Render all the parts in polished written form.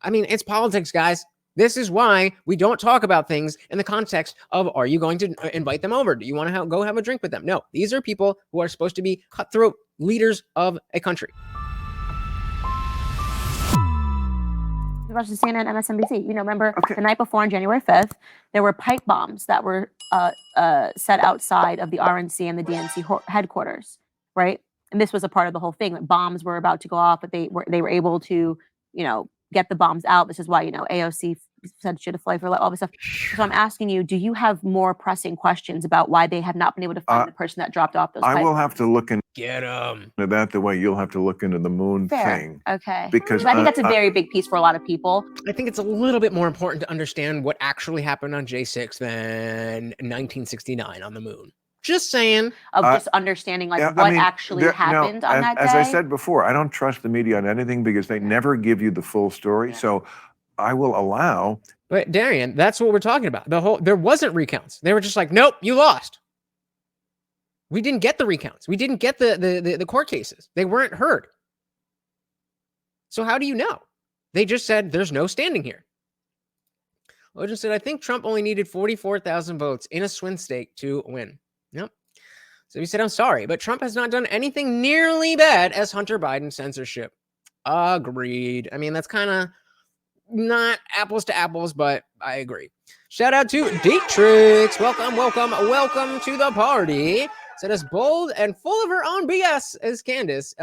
I mean, it's politics, guys. This is why we don't talk about things in the context of, are you going to invite them over? Do you want to go have a drink with them? No, these are people who are supposed to be cutthroat leaders of a country. Watch the CNN, MSNBC. Remember the night before on January 5th, there were pipe bombs that were set outside of the RNC and the DNC headquarters, right? And this was a part of the whole thing. That bombs were about to go off, but they were able to, get the bombs out. This is why, AOC said she had to fly for all this stuff. So I'm asking you, do you have more pressing questions about why they have not been able to find the person that dropped off those pipe bombs? I will have to look into Get them. that the way you'll have to look into the moon thing. Okay. Because I think that's a very big piece for a lot of people. I think it's a little bit more important to understand what actually happened on J6 than 1969 on the moon. Just saying. Of just understanding what actually happened on that day. As I said before, I don't trust the media on anything because they never give you the full story. So I will allow. But Darian, that's what we're talking about. There wasn't recounts. They were just like, nope, you lost. We didn't get the recounts. We didn't get the court cases. They weren't heard. So how do you know? They just said there's no standing here. Logan said, I think Trump only needed 44,000 votes in a swing state to win. Yep. So he said, I'm sorry, but Trump has not done anything nearly bad as Hunter Biden censorship. Agreed. I mean, that's kind of not apples to apples, but I agree. Shout out to Dietrich. Welcome to the party. Said as bold and full of her own BS as Candace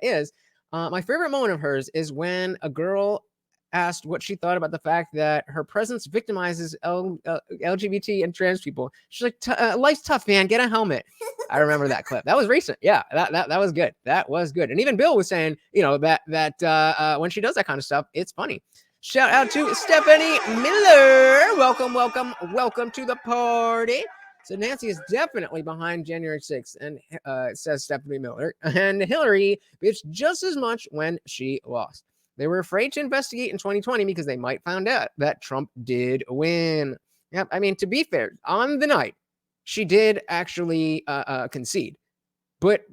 is. My favorite moment of hers is when a girl asked what she thought about the fact that her presence victimizes LGBT and trans people. She's like, life's tough, man. Get a helmet. I remember that clip. That was recent. Yeah, that was good. That was good. And even Bill was saying, that when she does that kind of stuff, it's funny. Shout out to Stephanie Miller. Welcome to the party. So Nancy is definitely behind January 6th, and says Stephanie Miller. And Hillary bitched just as much when she lost. They were afraid to investigate in 2020 because they might find out that Trump did win. Yep. I mean, to be fair, on the night, she did actually concede. But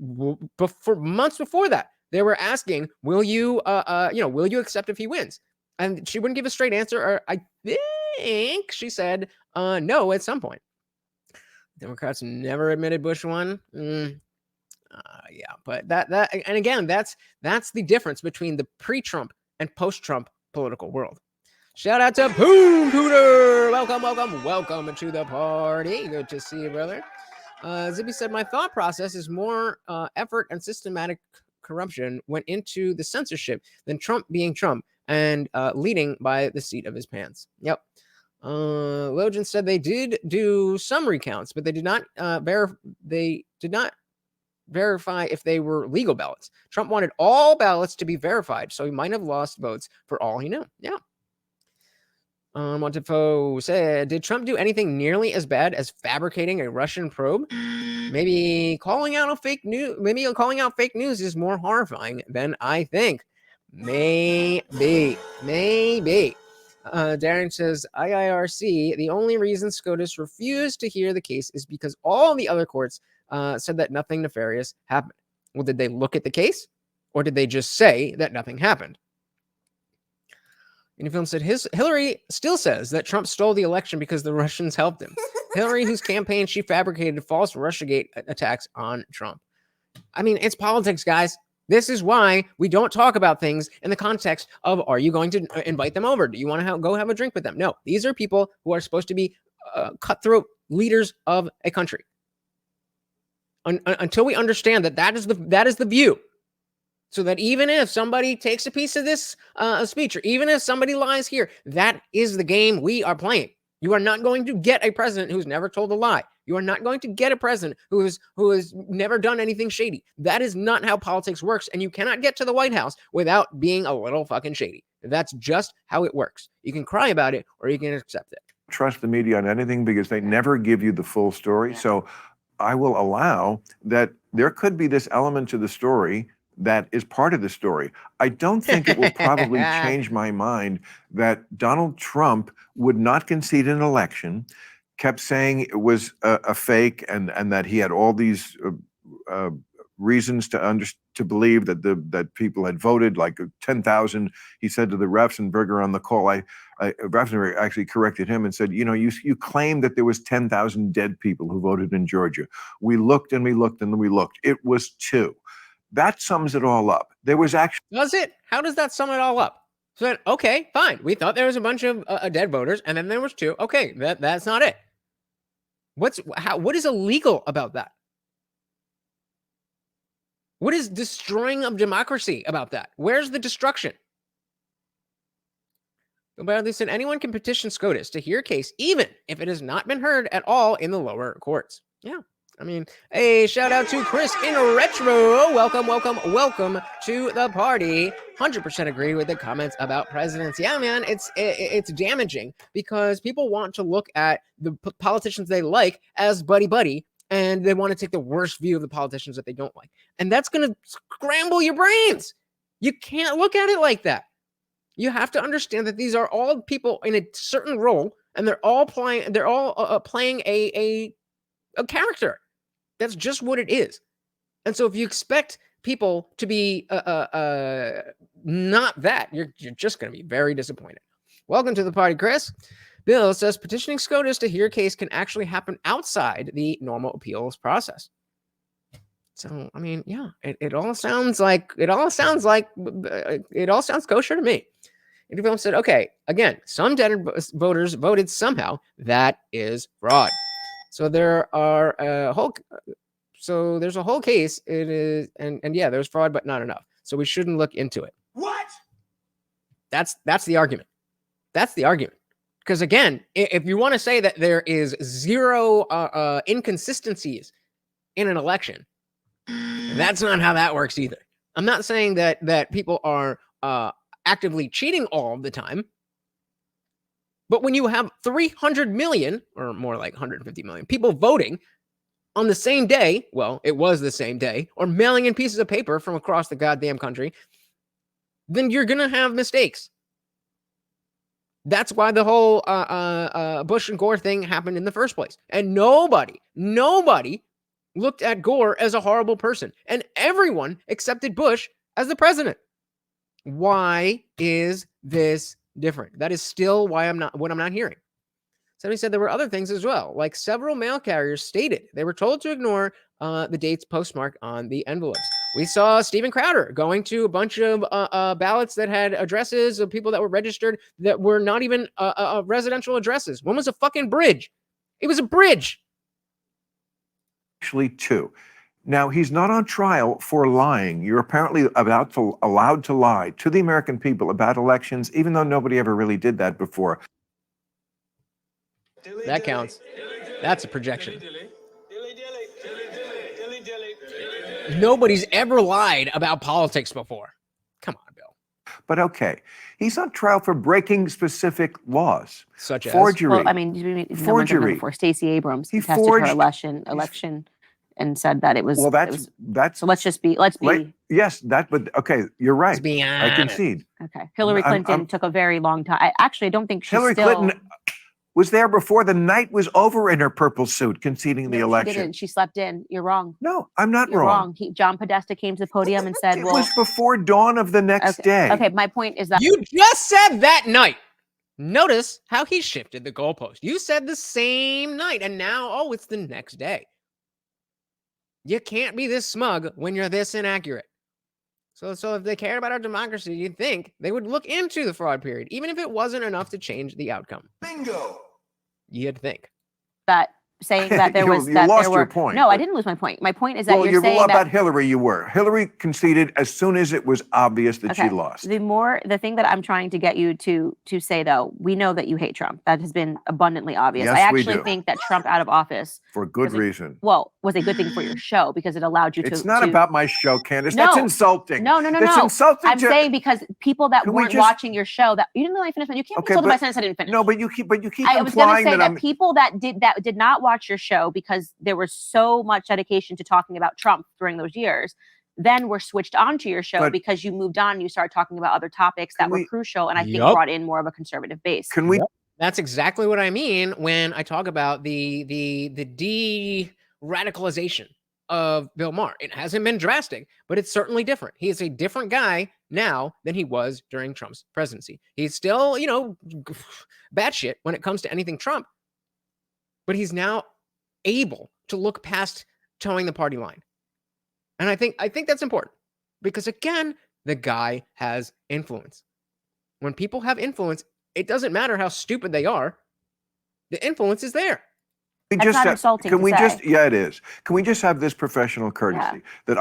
for months before that, they were asking, will you accept if he wins? And she wouldn't give a straight answer. Or I think she said no at some point. Democrats never admitted Bush won. Yeah, but that and again, that's the difference between the pre-Trump and post-Trump political world. Shout out to Boom Cooter. Welcome to the party. Good to see you, brother. Zippy said, my thought process is more effort and systematic corruption went into the censorship than Trump being Trump and leading by the seat of his pants. Yep. Logan said they did do some recounts, but they did not verify if they were legal ballots. Trump wanted all ballots to be verified, so he might have lost votes for all he knew. Yeah. Montefiore said, did Trump do anything nearly as bad as fabricating a Russian probe? Maybe calling out fake news is more horrifying than I think. Maybe. Darren says, IIRC, the only reason SCOTUS refused to hear the case is because all the other courts said that nothing nefarious happened. Well, did they look at the case? Or did they just say that nothing happened? Unifilm said, Hillary still says that Trump stole the election because the Russians helped him. Hillary, whose campaign she fabricated false Russiagate attacks on Trump. I mean, it's politics, guys. This is why we don't talk about things in the context of, are you going to invite them over? Do you want to go have a drink with them? No, these are people who are supposed to be cutthroat leaders of a country. Until we understand that is the view. So that even if somebody takes a piece of this speech, or even if somebody lies here, that is the game we are playing. You are not going to get a president who's never told a lie. You are not going to get a president who has never done anything shady. That is not how politics works, and you cannot get to the White House without being a little fucking shady. That's just how it works. You can cry about it, or you can accept it. Trust the media on anything because they never give you the full story. So I will allow that there could be this element to the story that is part of the story. I don't think it will probably change my mind that Donald Trump would not concede an election, kept saying it was a fake, and that he had all these reasons to to believe that that people had voted like 10,000. He said to the Raffensperger on the call, Raffensperger actually corrected him and said, you claimed that there was 10,000 dead people who voted in Georgia. We looked and we looked and we looked. It was 2. That sums it all up. There was actually... Does it? How does that sum it all up? So, okay, fine. We thought there was a bunch of dead voters, and then there was 2. Okay, that's not it. What is illegal about that? What is destroying of democracy about that? Where's the destruction? But they said anyone can petition SCOTUS to hear a case, even if it has not been heard at all in the lower courts. Yeah. I mean, a shout out to Chris in retro. Welcome to the party. 100% agree with the comments about presidents. Yeah, man, it's damaging because people want to look at the politicians they like as buddy, and they want to take the worst view of the politicians that they don't like. And that's going to scramble your brains. You can't look at it like that. You have to understand that these are all people in a certain role, and they're all playing a character. That's just what it is. And so if you expect people to be not that, you're just going to be very disappointed. Welcome to the party, Chris. Bill says petitioning SCOTUS to hear a case can actually happen outside the normal appeals process. So, I mean, yeah, it all sounds kosher to me. And Bill said, okay, again, some dead voters voted somehow. That is fraud. So there's a whole case. It is, and yeah, there's fraud, but not enough. So we shouldn't look into it. What? That's the argument. That's the argument. Because again, if you want to say that there is zero inconsistencies in an election, that's not how that works either. I'm not saying that people are actively cheating all the time. But when you have 300 million, or more like 150 million people voting on the same day, well, it was the same day, or mailing in pieces of paper from across the goddamn country, then you're going to have mistakes. That's why the whole Bush and Gore thing happened in the first place. And nobody looked at Gore as a horrible person. And everyone accepted Bush as the president. Why is this different? That is still why I'm not hearing. Somebody said there were other things as well, like several mail carriers stated they were told to ignore the dates postmarked on the envelopes. We saw Steven Crowder going to a bunch of ballots that had addresses of people that were registered that were not even residential addresses. One was a fucking bridge. It was a bridge. Actually, 2. Now, he's not on trial for lying. You're apparently allowed to lie to the American people about elections, even though nobody ever really did that before. That counts. That's a projection. Nobody's ever lied about politics before. Come on, Bill. But okay, he's on trial for breaking specific laws. Such as? Forgery. Well, I mean, forgery. Before Stacey Abrams He contested forged her election and said that it was. Well, that's. So let's be. Yes, but okay, you're right. Let's be honest. I concede. Okay, Hillary Clinton took a very long time. I don't think Hillary Clinton was there before the night was over in her purple suit, conceding the election. She didn't. She slept in. You're wrong. No, I'm not You're wrong. John Podesta came to the podium and said, it was before dawn of the next day. Okay, my point is that you just said that night. Notice how he shifted the goalpost. You said the same night, and now, it's the next day. You can't be this smug when you're this inaccurate. So if they care about our democracy, you'd think they would look into the fraud period, even if it wasn't enough to change the outcome. Bingo. You'd think. That saying that there was you that lost there were your point. No, I didn't lose my point. My point is that you're saying about that Hillary, you were. Hillary conceded as soon as it was obvious that she lost. The thing that I'm trying to get you to say though, we know that you hate Trump. That has been abundantly obvious. Yes, I actually we do. think that Trump out of office for good reason. Was a good thing for your show because it allowed you to. It's not about my show, Candace. No. That's insulting. No. That's insulting. I'm saying because people that weren't watching your show that you didn't know I finished. You can't be told my sentence I didn't finish. No, but you keep I was going to implying say that I'm people that did not watch your show because there was so much dedication to talking about Trump during those years, then were switched onto your show because you moved on and you started talking about other topics that were crucial and I think brought in more of a conservative base. Can we? That's exactly what I mean when I talk about the de-radicalization of Bill Maher. It hasn't been drastic, but it's certainly different. He is a different guy now than he was during Trump's presidency. He's still, batshit when it comes to anything Trump, but he's now able to look past towing the party line. And I think that's important because, again, the guy has influence. When people have influence, it doesn't matter how stupid they are. The influence is there. That's not insulting to say. Yeah, it is. Can we just have this professional courtesy that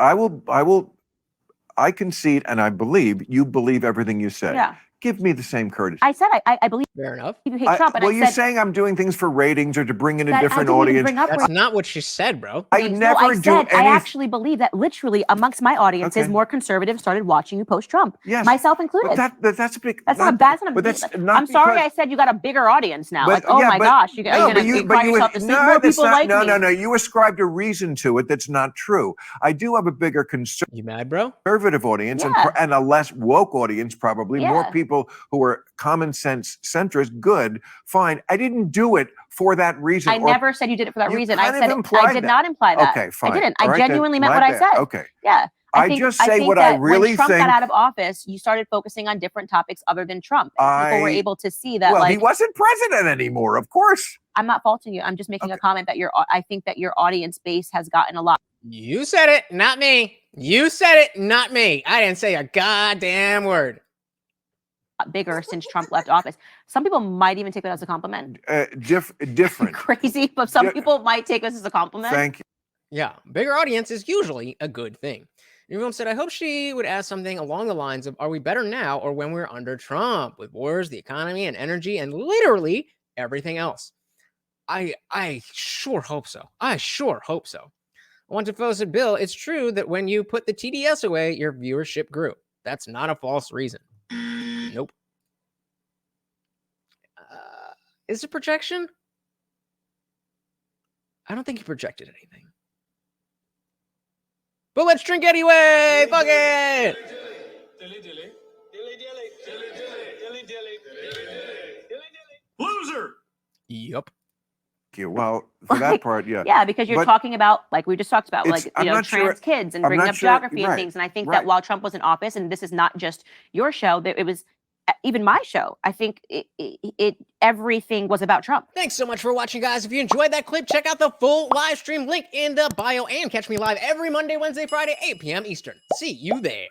I concede and I believe you believe everything you say. Yeah. Give me the same courtesy. I said I believe Fair enough. you hate Trump, and well, I you're said saying I'm doing things for ratings or to bring in a that different I didn't even audience. bring up That's not what she said, bro. I never I do said, I any. actually believe that literally amongst my audiences, Okay. more conservatives started watching you post-Trump. Yes. myself included. But that's a big. That's not a bad. But that's not. I'm sorry, because- I said you got a bigger audience now. But- Like, oh yeah, my but- gosh, are you No, going to cry yourself to sleep? More that's people not, like no, me. no. You ascribed a reason to it that's not true. I do have a bigger You mad, bro? conservative audience Yeah. and a less woke audience, probably. Yeah. More people who are common sense centrist. Good, fine. I didn't do it for that reason. I never said you did it for that You reason. kind I of said implied I did that. not imply that. Okay, fine. I didn't. All I right, then, genuinely meant my what I bad. said. Okay. Yeah. I just say what I really when Trump think. got out of office, you started focusing on different topics other than Trump. And people were able to see that. Well, like, he wasn't president anymore, of course. I'm not faulting you. I'm just making a comment that I think that your audience base has gotten a lot You said it, not me. You said it, not me. I didn't say a goddamn word. bigger since Trump left office. Some people might even take that as a compliment. Different. Crazy, but some Yeah. people might take this as a compliment. Thank you. Yeah, bigger audience is usually a good thing. Everyone said, I hope she would ask something along the lines of, are we better now or when we're under Trump with wars, the economy, and energy, and literally everything else? I sure hope so. I sure hope so. I want to post it, Bill. It's true that when you put the TDS away, your viewership grew. That's not a false reason. Nope. Is it projection? I don't think he projected anything. But let's drink anyway. Fuck it. Loser. Yep. Well, for that part, yeah. Yeah, because you're But talking about, like we just talked about, it's- like, I'm not trans sure- kids and I'm bringing not up sure- geography and right, things. And I think right. that while Trump was in office, and this is not just your show, that it was even my show, I think everything was about Trump. Thanks so much for watching, guys. If you enjoyed that clip, check out the full live stream link in the bio and catch me live every Monday, Wednesday, Friday, 8 p.m. Eastern. See you there.